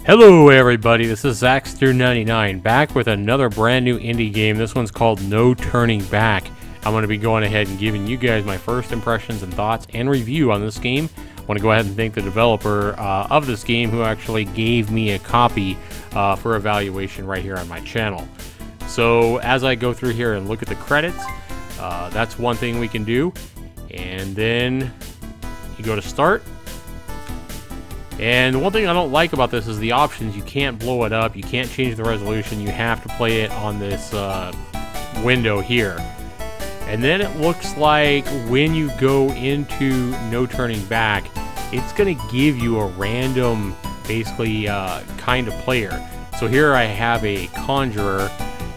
Hello everybody, this is Zaxter99 back with another brand new indie game. This one's called No Turning Back. I'm going to be going ahead and giving you guys my first impressions and thoughts and review on this game. I want to go ahead and thank the developer of this game who actually gave me a copy for evaluation right here on my channel. So as I go through here and look at the credits, that's one thing we can do. And then you go to start. And the one thing I don't like about this is the options. You can't blow it up, you can't change the resolution, you have to play it on this window here. And then it looks like when you go into No Turning Back, it's going to give you a random, basically, kind of player. So here I have a conjurer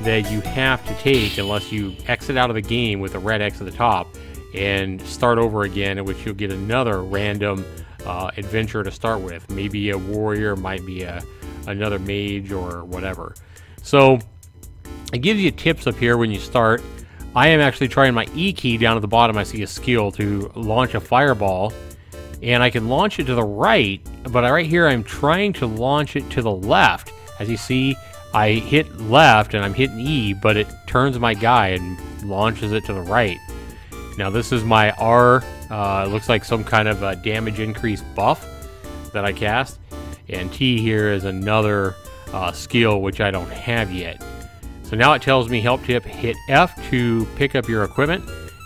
that you have to take unless you exit out of the game with a red X at the top and start over again, in which you'll get another random adventure to start with. Maybe a warrior, might be another mage or whatever. So it gives you tips up here when you start. I am actually trying my E key. Down at the bottom I see a skill to launch a fireball, and I can launch it to the right, but right here I'm trying to launch it to the left. As you see, I hit left and I'm hitting E, but it turns my guy and launches it to the right. Now this is my R. It looks like some kind of a damage increase buff that I cast. And T here is another skill which I don't have yet. So now it tells me help tip, hit F to pick up your equipment.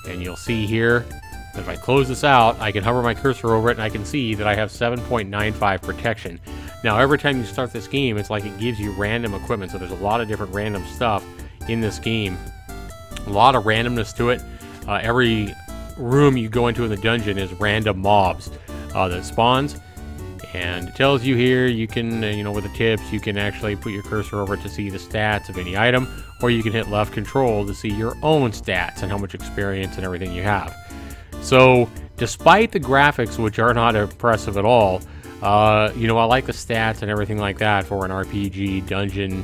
And you'll see here that if I close this out, I can hover my cursor over it and I can see that I have 7.95 protection. Now every time you start this game, it's like it gives you random equipment. So there's a lot of different random stuff in this game. A lot of randomness to it. Every room you go into in the dungeon is random mobs that spawns, and it tells you here you can, with the tips, you can actually put your cursor over to see the stats of any item, or you can hit left control to see your own stats and how much experience and everything you have. So despite the graphics, which are not impressive at all, I like the stats and everything like that for an RPG dungeon,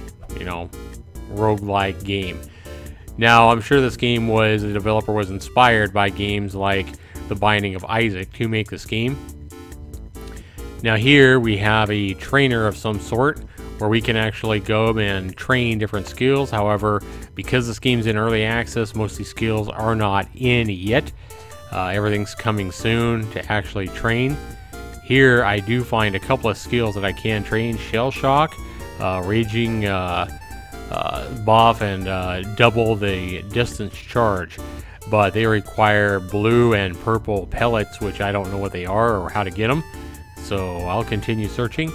roguelike game. Now, I'm sure this game the developer was inspired by games like The Binding of Isaac to make this game. Now here we have a trainer of some sort where we can actually go and train different skills. However, because this game's in early access, most of these skills are not in yet. Everything's coming soon to actually train. Here I do find a couple of skills that I can train. Shell Shock, Raging buff, and double the distance charge, but they require blue and purple pellets, which I don't know what they are or how to get them, so I'll continue searching.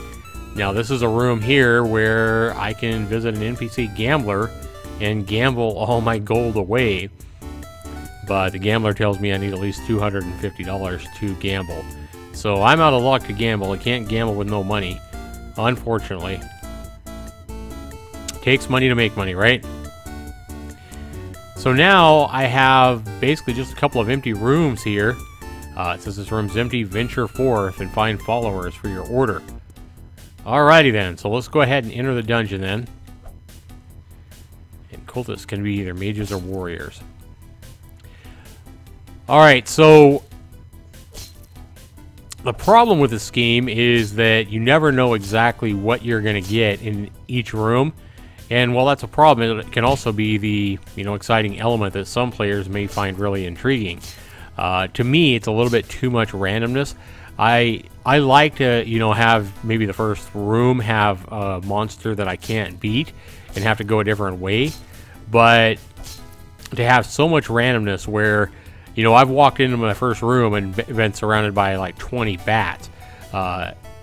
Now this is a room here where I can visit an NPC gambler and gamble all my gold away, but the gambler tells me I need at least $250 to gamble, so I'm out of luck to gamble. I can't gamble with no money, unfortunately. Takes money to make money, right? So now I have basically just a couple of empty rooms here. It says this room's empty. Venture forth and find followers for your order. Alrighty then, so let's go ahead and enter the dungeon then. And cultists can be either mages or warriors. Alright, so the problem with this game is that you never know exactly what you're going to get in each room. And while that's a problem, it can also be the exciting element that some players may find really intriguing. To me, it's a little bit too much randomness. I like to have maybe the first room have a monster that I can't beat and have to go a different way, but to have so much randomness where I've walked into my first room and been surrounded by like 20 bats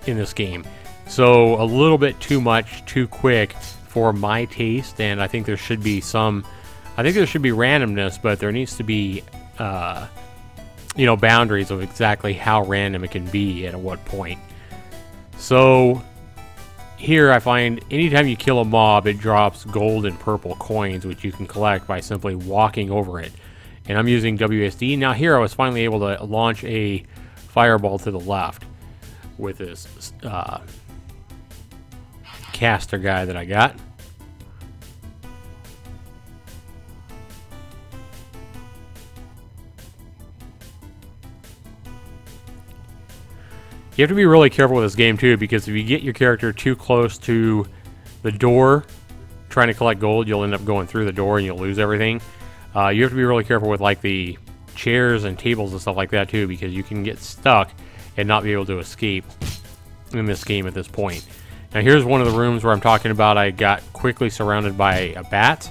in this game, so a little bit too much, too quick for my taste. And I think there should be randomness, but there needs to be boundaries of exactly how random it can be at what point. So here I find anytime you kill a mob, it drops gold and purple coins, which you can collect by simply walking over it. And I'm using WSD. Now here I was finally able to launch a fireball to the left with this caster guy that I got. You have to be really careful with this game too, because if you get your character too close to the door trying to collect gold, you'll end up going through the door and you'll lose everything. You have to be really careful with like the chairs and tables and stuff like that too, because you can get stuck and not be able to escape in this game at this point. Now here's one of the rooms where I'm talking about I got quickly surrounded by a bat,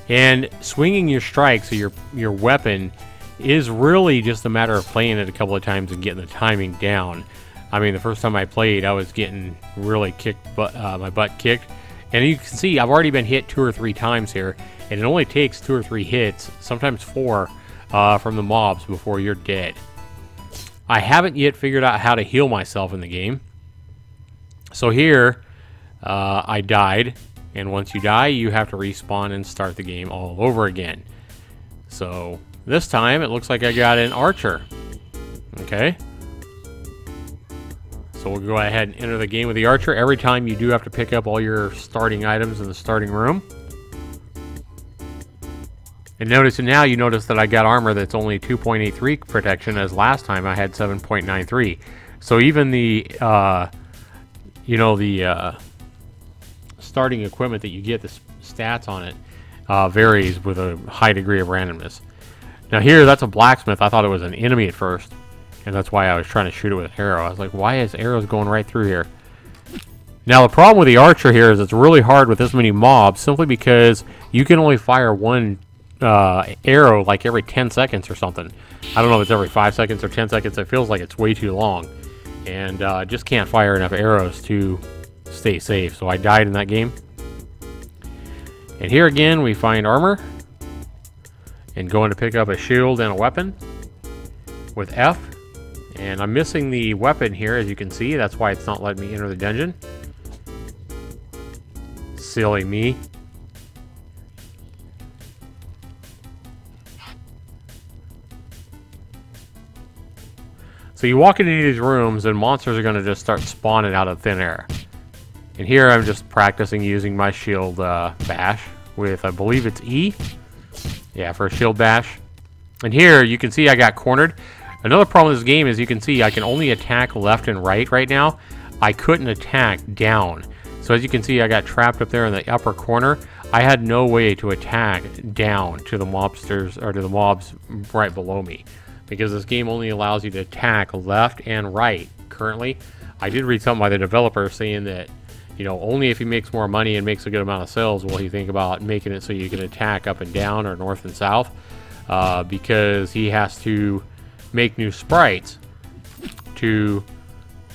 and swinging your strikes, so your weapon, is really just a matter of playing it a couple of times and getting the timing down. I mean, the first time I played, I was getting really my butt kicked. And you can see I've already been hit 2 or 3 times here, and it only takes 2 or 3 hits, sometimes 4, from the mobs before you're dead. I haven't yet figured out how to heal myself in the game. So here, I died, and once you die, you have to respawn and start the game all over again. So this time, it looks like I got an archer. Okay. So we'll go ahead and enter the game with the archer. Every time you do have to pick up all your starting items in the starting room. And now you notice that I got armor that's only 2.83 protection, as last time I had 7.93. So even the, starting equipment that you get, the stats on it, varies with a high degree of randomness. Now here, that's a blacksmith. I thought it was an enemy at first. And that's why I was trying to shoot it with an arrow. I was like, why is arrows going right through here? Now, the problem with the archer here is it's really hard with this many mobs, simply because you can only fire one arrow like every 10 seconds or something. I don't know if it's every 5 seconds or 10 seconds. It feels like it's way too long. And just can't fire enough arrows to stay safe. So I died in that game. And here again, we find armor. And going to pick up a shield and a weapon with F. And I'm missing the weapon here, as you can see. That's why it's not letting me enter the dungeon. Silly me. So you walk into these rooms and monsters are going to just start spawning out of thin air. And here I'm just practicing using my shield bash with, I believe it's E. Yeah, for a shield bash. And here you can see I got cornered. Another problem with this game is you can see I can only attack left and right now. I couldn't attack down. So as you can see, I got trapped up there in the upper corner. I had no way to attack down to the mobsters, or to the mobs right below me, because this game only allows you to attack left and right currently. I did read something by the developer saying that, you know, only if he makes more money and makes a good amount of sales will he think about making it so you can attack up and down or north and south, because he has to make new sprites to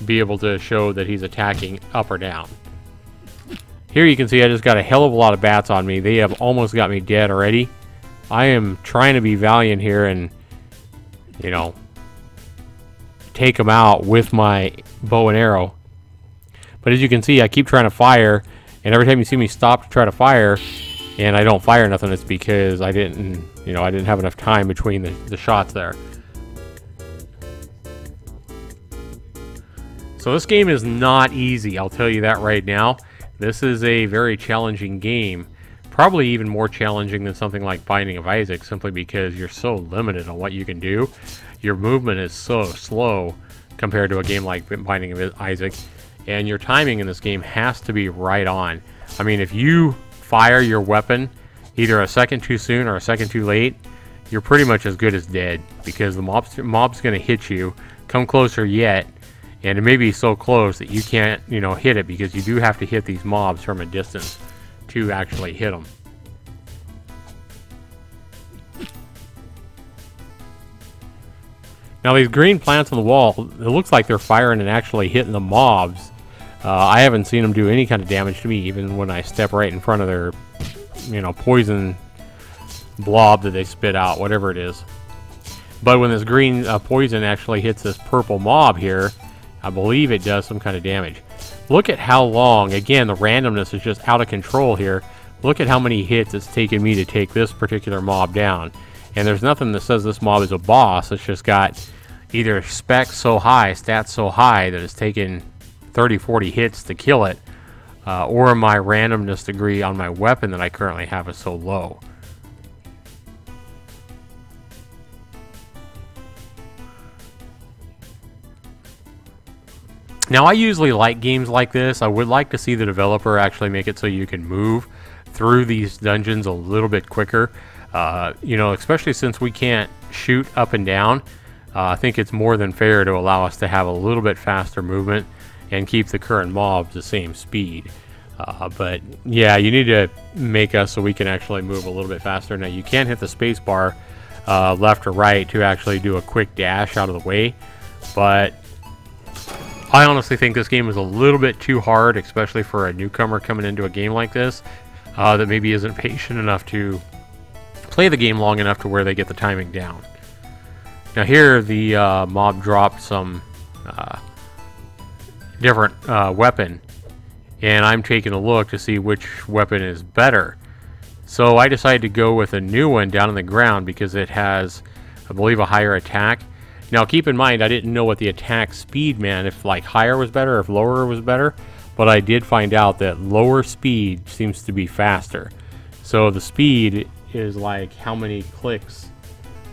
be able to show that he's attacking up or down. Here you can see I just got a hell of a lot of bats on me. They have almost got me dead already. I am trying to be valiant here and, you know, take them out with my bow and arrow. But as you can see, I keep trying to fire, and every time you see me stop to try to fire and I don't fire nothing, it's because I didn't have enough time between the shots there. So this game is not easy, I'll tell you that right now. This is a very challenging game. Probably even more challenging than something like Binding of Isaac, simply because you're so limited on what you can do. Your movement is so slow compared to a game like Binding of Isaac. And your timing in this game has to be right on. I mean, if you fire your weapon either a second too soon or a second too late, you're pretty much as good as dead, because the mob's going to hit you, come closer yet, and it may be so close that you can't, hit it, because you do have to hit these mobs from a distance to actually hit them. Now these green plants on the wall, it looks like they're firing and actually hitting the mobs. I haven't seen them do any kind of damage to me, even when I step right in front of their, poison blob that they spit out, whatever it is. But when this green poison actually hits this purple mob here, I believe it does some kind of damage. Look at how long, again, the randomness is just out of control here. Look at how many hits it's taken me to take this particular mob down. And there's nothing that says this mob is a boss. It's just got either specs so high, stats so high, that it's taken 30, 40 hits to kill it, or my randomness degree on my weapon that I currently have is so low. Now, I usually like games like this. I would like to see the developer actually make it so you can move through these dungeons a little bit quicker. You know, especially since we can't shoot up and down. I think it's more than fair to allow us to have a little bit faster movement and keep the current mobs the same speed. But yeah, you need to make us so we can actually move a little bit faster. Now, you can hit the space bar left or right to actually do a quick dash out of the way, but I honestly think this game is a little bit too hard, especially for a newcomer coming into a game like this that maybe isn't patient enough to play the game long enough to where they get the timing down. Now here, the mob dropped some different weapon, and I'm taking a look to see which weapon is better. So I decided to go with a new one down on the ground because it has, I believe, a higher attack. Now keep in mind, I didn't know what the attack speed meant, if like higher was better, if lower was better, but I did find out that lower speed seems to be faster. So the speed is like how many clicks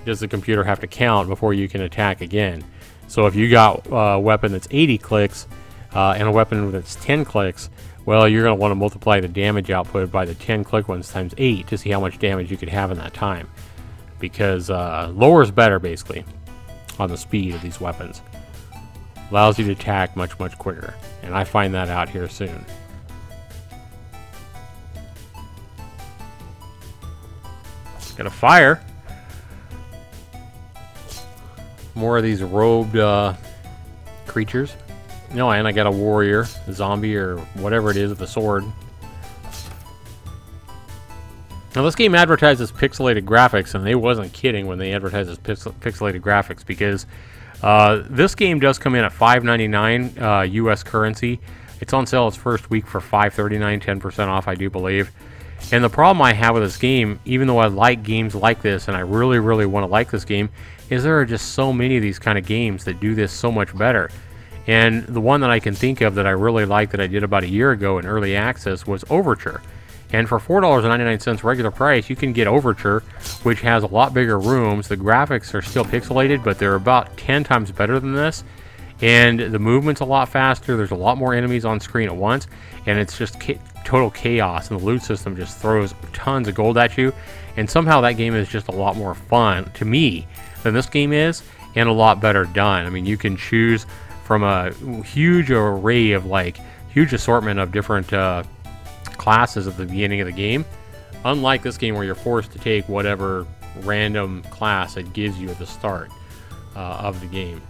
does the computer have to count before you can attack again. So if you got a weapon that's 80 clicks and a weapon that's 10 clicks, well, you're going to want to multiply the damage output by the 10 click ones times 8 to see how much damage you could have in that time. Because lower is better, basically, on the speed of these weapons. Allows you to attack much, much quicker. And I find that out here soon. Got a fire. More of these robed creatures. No, and I got a warrior, a zombie, or whatever it is with a sword. Now, this game advertises pixelated graphics, and they wasn't kidding when they advertised as pixelated graphics, because this game does come in at $5.99 US currency. It's on sale its first week for $5.39, 10% off, I do believe. And the problem I have with this game, even though I like games like this, and I really, really want to like this game, is there are just so many of these kind of games that do this so much better. And the one that I can think of that I really like that I did about a year ago in early access was Overture. And for $4.99 regular price, you can get Overture, which has a lot bigger rooms. The graphics are still pixelated, but they're about 10 times better than this. And the movement's a lot faster. There's a lot more enemies on screen at once. And it's just total chaos. And the loot system just throws tons of gold at you. And somehow that game is just a lot more fun, to me, than this game is. And a lot better done. I mean, you can choose from a huge array of, like, huge assortment of different classes at the beginning of the game, unlike this game where you're forced to take whatever random class it gives you at the start of the game.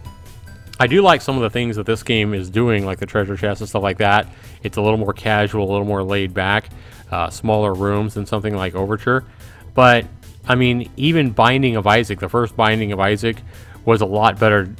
I do like some of the things that this game is doing, like the treasure chest and stuff like that. It's a little more casual, a little more laid back, smaller rooms than something like Overture. But I mean, even Binding of Isaac, the first Binding of Isaac, was a lot better.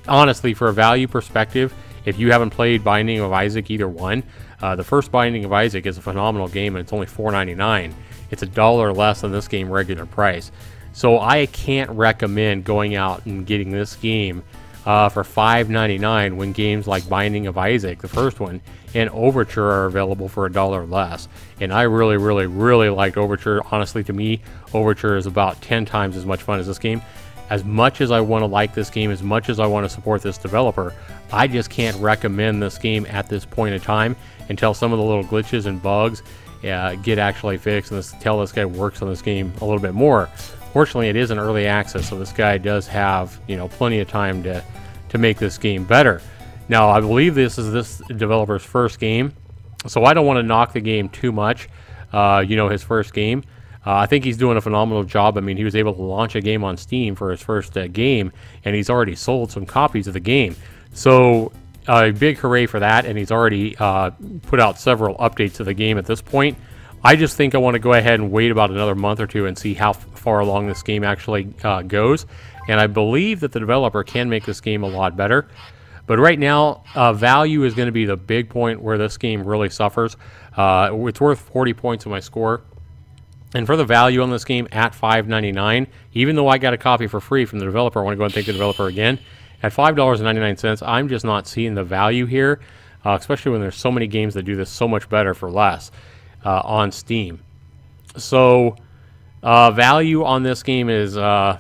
Honestly, for a value perspective, if you haven't played Binding of Isaac, either one, the first Binding of Isaac is a phenomenal game, and it's only $4.99. It's $1 less than this game regular price. So I can't recommend going out and getting this game for $5.99 when games like Binding of Isaac, the first one, and Overture are available for $1 less. And I really, really, really liked Overture. Honestly, to me, Overture is about 10 times as much fun as this game. As much as I want to like this game, as much as I want to support this developer, I just can't recommend this game at this point in time until some of the little glitches and bugs get actually fixed, and until this guy works on this game a little bit more. Fortunately, it is an early access, so this guy does have, you know, plenty of time to make this game better. Now, I believe this is this developer's first game, so I don't want to knock the game too much. You know, his first game. I think he's doing a phenomenal job. I mean, he was able to launch a game on Steam for his first game, and he's already sold some copies of the game. So, a big hooray for that, and he's already put out several updates to the game at this point. I just think I want to go ahead and wait about another month or two and see how far along this game actually goes. And I believe that the developer can make this game a lot better. But right now, value is going to be the big point where this game really suffers. It's worth 40 points in my score. And for the value on this game at $5.99, even though I got a copy for free from the developer, I want to go and thank the developer again. At $5.99, I'm just not seeing the value here, especially when there's so many games that do this so much better for less on Steam. So value on this game is, I'm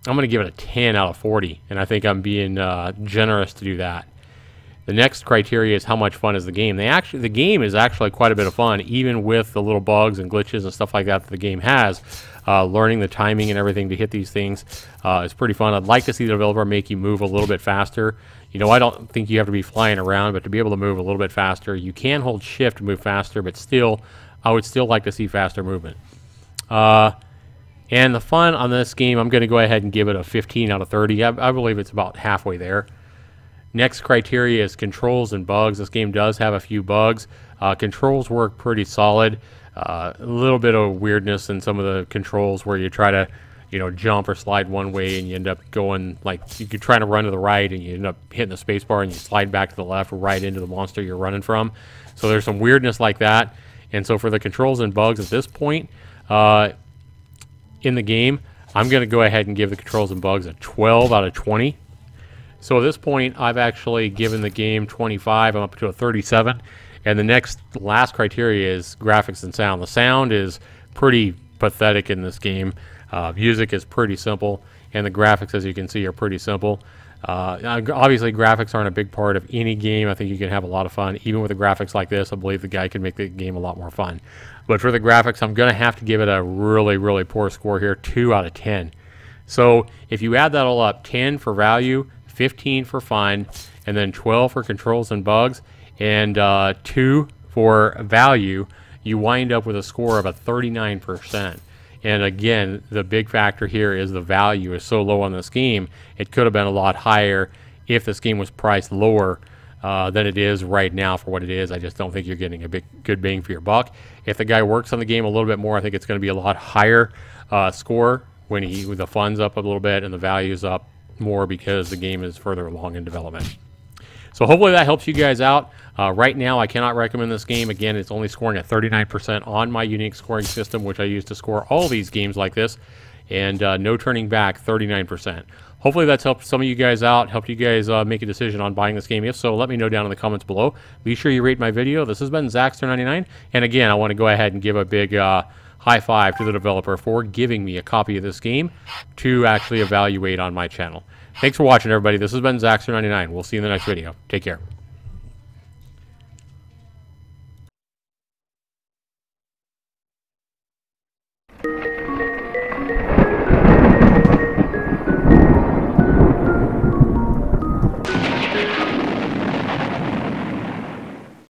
going to give it a 10 out of 40, and I think I'm being generous to do that. The next criteria is how much fun is the game. The game is actually quite a bit of fun, even with the little bugs and glitches and stuff like that the game has. Learning the timing and everything to hit these things is pretty fun. I'd like to see the developer make you move a little bit faster. You know, I don't think you have to be flying around, but to be able to move a little bit faster, you can hold shift to move faster, but still, I would still like to see faster movement. And the fun on this game, I'm going to go ahead and give it a 15 out of 30. I believe it's about halfway there. Next criteria is controls and bugs. This game does have a few bugs. Controls work pretty solid. A little bit of weirdness in some of the controls where you try to, you know, jump or slide one way and you end up going, like, you could try to run to the right and you end up hitting the space bar and you slide back to the left or right into the monster you're running from. So there's some weirdness like that. And so for the controls and bugs at this point in the game, I'm going to go ahead and give the controls and bugs a 12 out of 20. So at this point, I've actually given the game 25. I'm up to a 37. And the last criteria is graphics and sound. The sound is pretty pathetic in this game. Music is pretty simple. And the graphics, as you can see, are pretty simple. Obviously, graphics aren't a big part of any game. I think you can have a lot of fun. Even with the graphics like this, I believe the guy can make the game a lot more fun. But for the graphics, I'm going to have to give it a really, really poor score here, 2 out of 10. So if you add that all up, 10 for value, 15 for fun, and then 12 for controls and bugs, and 2 for value, you wind up with a score of a 39%. And again, the big factor here is the value is so low on this game. It could have been a lot higher if this game was priced lower than it is right now for what it is. I just don't think you're getting a good bang for your buck. If the guy works on the game a little bit more, I think it's going to be a lot higher score when the fun's up a little bit and the value's up more because the game is further along in development. So hopefully that helps you guys out. Right now, I cannot recommend this game. Again, it's only scoring at 39% on my unique scoring system, which I use to score all these games like this. And no turning back, 39%. Hopefully that's helped some of you guys out, helped you guys make a decision on buying this game. If so, let me know down in the comments below. Be sure you rate my video. This has been Zaxter99. And again, I want to go ahead and give a big high five to the developer for giving me a copy of this game to actually evaluate on my channel. Thanks for watching, everybody. This has been Zaxter99. We'll see you in the next video. Take care.